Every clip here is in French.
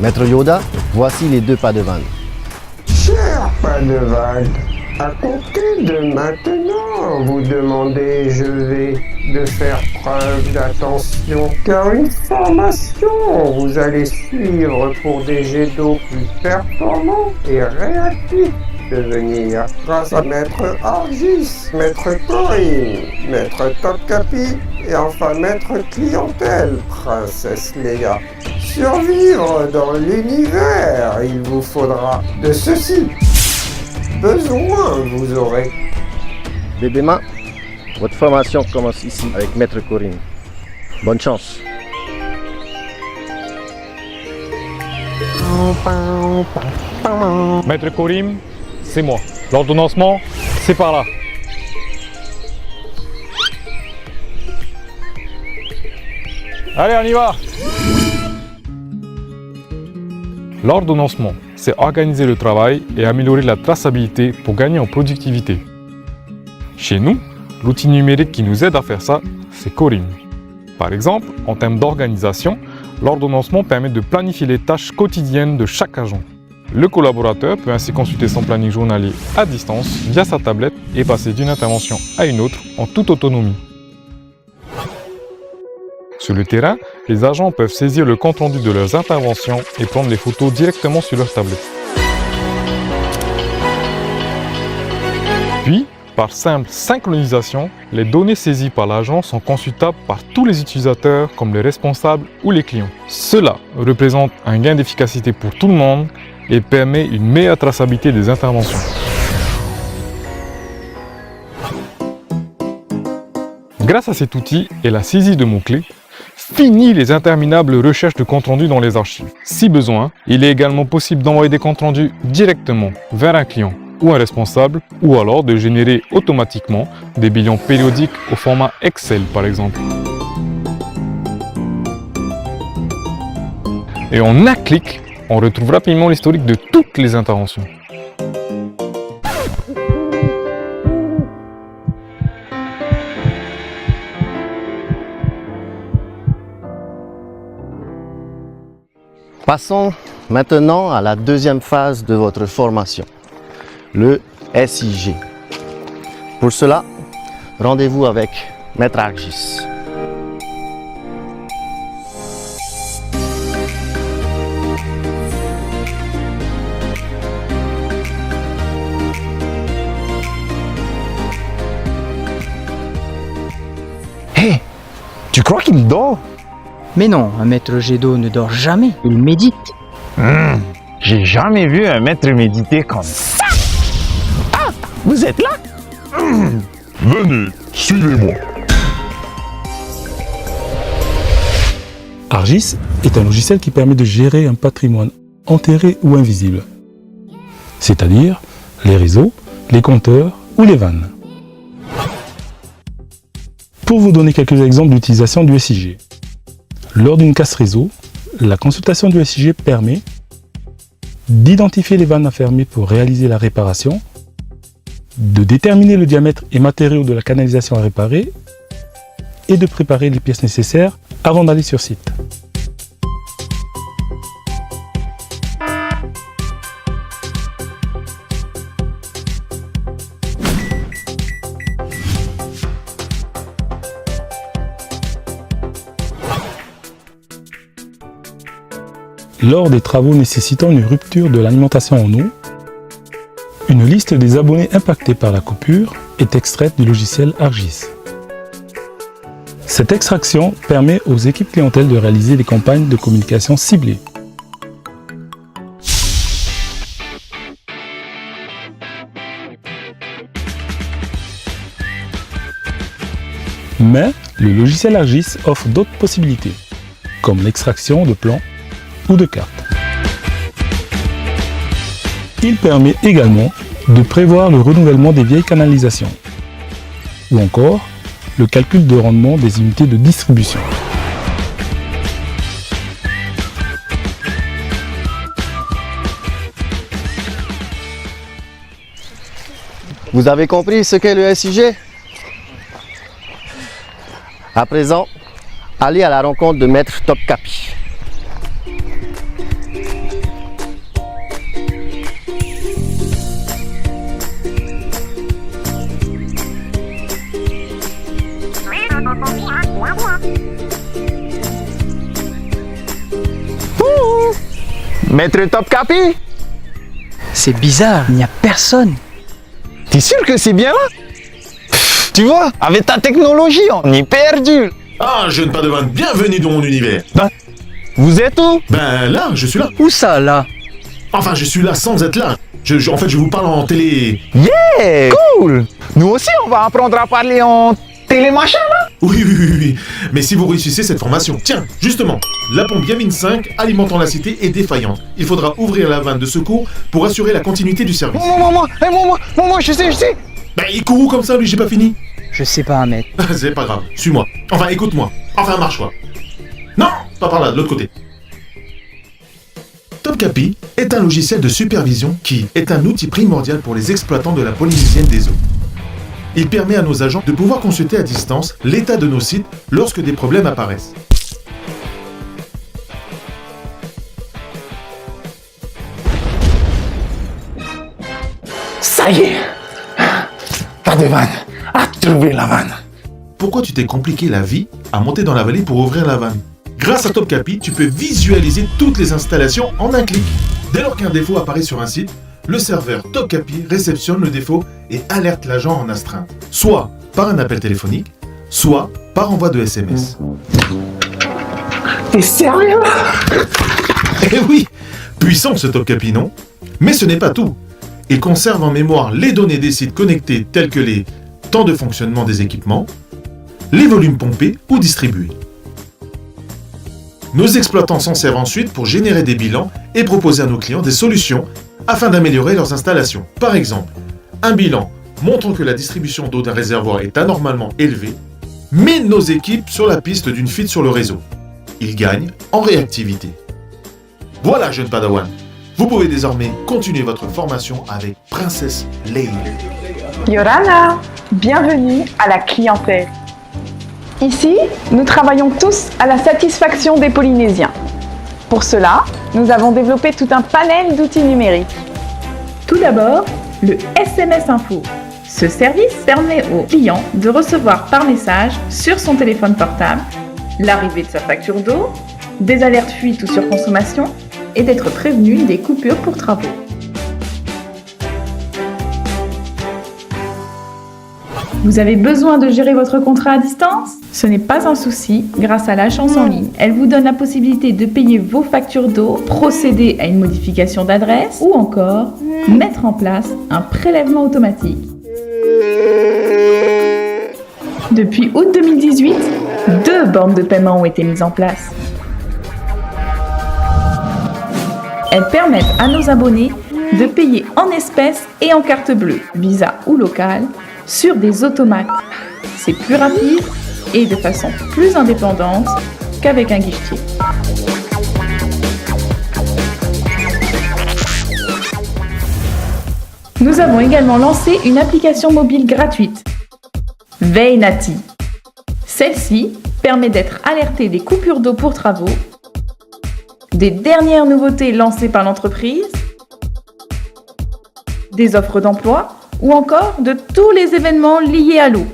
Maître Yoda, voici les 2 pas de vanne. Cher Padawan, à compter de maintenant, vous demandez, je vais, de faire preuve d'attention, car une formation vous allez suivre pour des jets d'eau plus performants et réactifs devenir grâce à Maître Argis, Maître Corinne, Maître Topkapi et enfin Maître Clientèle, Princesse Leia. Survivre dans l'univers, il vous faudra de ceci. Besoin vous aurez. Bébé Ma, votre formation commence ici avec Maître Corinne. Bonne chance. Maître Corinne, c'est moi. L'ordonnancement, c'est par là. Allez, on y va! L'ordonnancement, c'est organiser le travail et améliorer la traçabilité pour gagner en productivité. Chez nous, l'outil numérique qui nous aide à faire ça, c'est Corinne. Par exemple, en termes d'organisation, l'ordonnancement permet de planifier les tâches quotidiennes de chaque agent. Le collaborateur peut ainsi consulter son planning journalier à distance via sa tablette et passer d'une intervention à une autre en toute autonomie. Sur le terrain, les agents peuvent saisir le compte-rendu de leurs interventions et prendre les photos directement sur leur tablette. Puis, par simple synchronisation, les données saisies par l'agent sont consultables par tous les utilisateurs comme les responsables ou les clients. Cela représente un gain d'efficacité pour tout le monde et permet une meilleure traçabilité des interventions. Grâce à cet outil et la saisie de mots-clés, fini les interminables recherches de compte rendu dans les archives. Si besoin, il est également possible d'envoyer des comptes rendus directement vers un client ou un responsable, ou alors de générer automatiquement des bilans périodiques au format Excel par exemple. Et en un clic, on retrouve rapidement l'historique de toutes les interventions. Passons maintenant à la deuxième phase de votre formation, le SIG. Pour cela, rendez-vous avec Maître Argis. Hé, tu crois qu'il dort? Mais non, un maître jet d'eau ne dort jamais, il médite. J'ai jamais vu un maître méditer comme ça. Ah, vous êtes là? Venez, suivez-moi. Argis est un logiciel qui permet de gérer un patrimoine enterré ou invisible, c'est-à-dire les réseaux, les compteurs ou les vannes. Pour vous donner quelques exemples d'utilisation du SIG. Lors d'une casse réseau, la consultation du SIG permet d'identifier les vannes à fermer pour réaliser la réparation, de déterminer le diamètre et matériaux de la canalisation à réparer et de préparer les pièces nécessaires avant d'aller sur site. lors des travaux nécessitant une rupture de l'alimentation en eau, une liste des abonnés impactés par la coupure est extraite du logiciel ArcGIS. Cette extraction permet aux équipes clientèle de réaliser des campagnes de communication ciblées. Mais le logiciel ArcGIS offre d'autres possibilités, comme l'extraction de plans ou de cartes. Il permet également de prévoir le renouvellement des vieilles canalisations, ou encore le calcul de rendement des unités de distribution. Vous avez compris ce qu'est le SIG? À présent, allez à la rencontre de Maître Topkapi. Maître Topkapi, C'est bizarre, il n'y a personne. t'es sûr que c'est bien là? Tu vois, avec ta technologie, on est perdu. Ah, jeune Padawan, bienvenue dans mon univers. Vous êtes où? Ben là, je suis là. Où ça, là? Enfin, je suis là sans être là. En fait, je vous parle en télé. Yeah, cool. Nous aussi, on va apprendre à parler en télémachin là. Oui. Mais si vous réussissez cette formation, tiens, justement, la pompe Yamine 5 alimentant la cité est défaillante. Il faudra ouvrir la vanne de secours pour assurer la continuité du service. Moi, je sais. Ben, il court où comme ça, lui, j'ai pas fini. Je sais pas, Ahmed. C'est pas grave, suis-moi. Enfin, écoute-moi. Enfin, marche-toi. Non, pas par là, de l'autre côté. Topkapi est un logiciel de supervision qui est un outil primordial pour les exploitants de la Polynésienne des eaux. Il permet à nos agents de pouvoir consulter à distance l'état de nos sites lorsque des problèmes apparaissent. Ça y est. Pas de vanne. À trouver la vanne. Pourquoi tu t'es compliqué la vie à monter dans la vallée pour ouvrir la vanne? Grâce à Topkapi, tu peux visualiser toutes les installations en un clic. Dès lors qu'un défaut apparaît sur un site, le serveur Topkapi réceptionne le défaut et alerte l'agent en astreinte, soit par un appel téléphonique, soit par envoi de SMS. T'es sérieux? Eh oui, puissant ce Topkapi, non? Mais ce n'est pas tout. Il conserve en mémoire les données des sites connectés tels que les temps de fonctionnement des équipements, les volumes pompés ou distribués. Nos exploitants s'en servent ensuite pour générer des bilans et proposer à nos clients des solutions afin d'améliorer leurs installations. Par exemple, un bilan montrant que la distribution d'eau d'un réservoir est anormalement élevée met nos équipes sur la piste d'une fuite sur le réseau. Ils gagnent en réactivité. Voilà, jeune Padawan, vous pouvez désormais continuer votre formation avec Princesse Leila. Yorana, bienvenue à la clientèle. Ici, nous travaillons tous à la satisfaction des Polynésiens. Pour cela, nous avons développé tout un panel d'outils numériques. Tout d'abord, le SMS Info. Ce service permet au client de recevoir par message sur son téléphone portable l'arrivée de sa facture d'eau, des alertes fuites ou surconsommation et d'être prévenu des coupures pour travaux. Vous avez besoin de gérer votre contrat à distance? Ce n'est pas un souci grâce à l'agence en ligne. Elle vous donne la possibilité de payer vos factures d'eau, procéder à une modification d'adresse ou encore mettre en place un prélèvement automatique. Depuis août 2018, 2 bornes de paiement ont été mises en place. Elles permettent à nos abonnés de payer en espèces et en carte bleue, Visa ou locale, sur des automates. C'est plus rapide et de façon plus indépendante qu'avec un guichetier. Nous avons également lancé une application mobile gratuite, Veinati. Celle-ci permet d'être alerté des coupures d'eau pour travaux, des dernières nouveautés lancées par l'entreprise, des offres d'emploi ou encore de tous les événements liés à l'eau.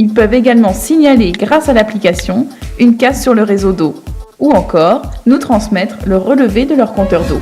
Ils peuvent également signaler grâce à l'application une casse sur le réseau d'eau. ou encore nous transmettre le relevé de leur compteur d'eau.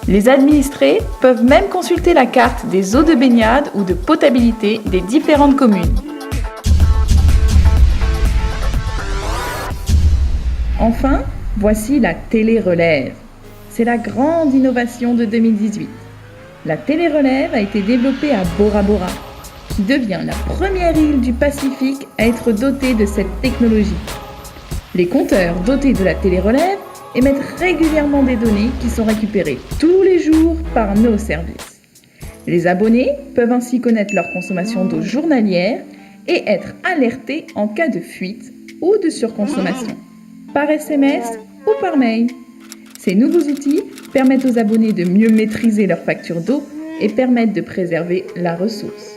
Les administrés peuvent même consulter la carte des eaux de baignade ou de potabilité des différentes communes. Enfin, voici la télérelève. C'est la grande innovation de 2018. La télérelève a été développée à Bora Bora, qui devient la première île du Pacifique à être dotée de cette technologie. Les compteurs dotés de la télérelève émettent régulièrement des données qui sont récupérées tous les jours par nos services. Les abonnés peuvent ainsi connaître leur consommation d'eau journalière et être alertés en cas de fuite ou de surconsommation, par SMS ou par mail. Ces nouveaux outils permettent aux abonnés de mieux maîtriser leur facture d'eau et permettent de préserver la ressource.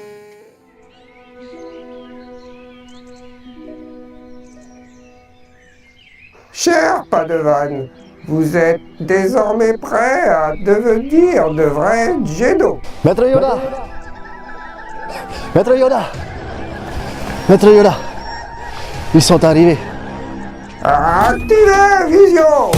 Cher Padawan, vous êtes désormais prêt à devenir de vrais Jedi. Maître Yoda! Maître Yoda! Maître Yoda! Ils sont arrivés. Activez Vision!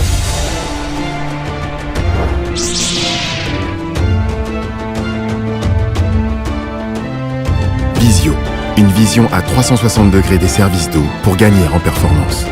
Visio, une vision à 360 degrés des services d'eau pour gagner en performance.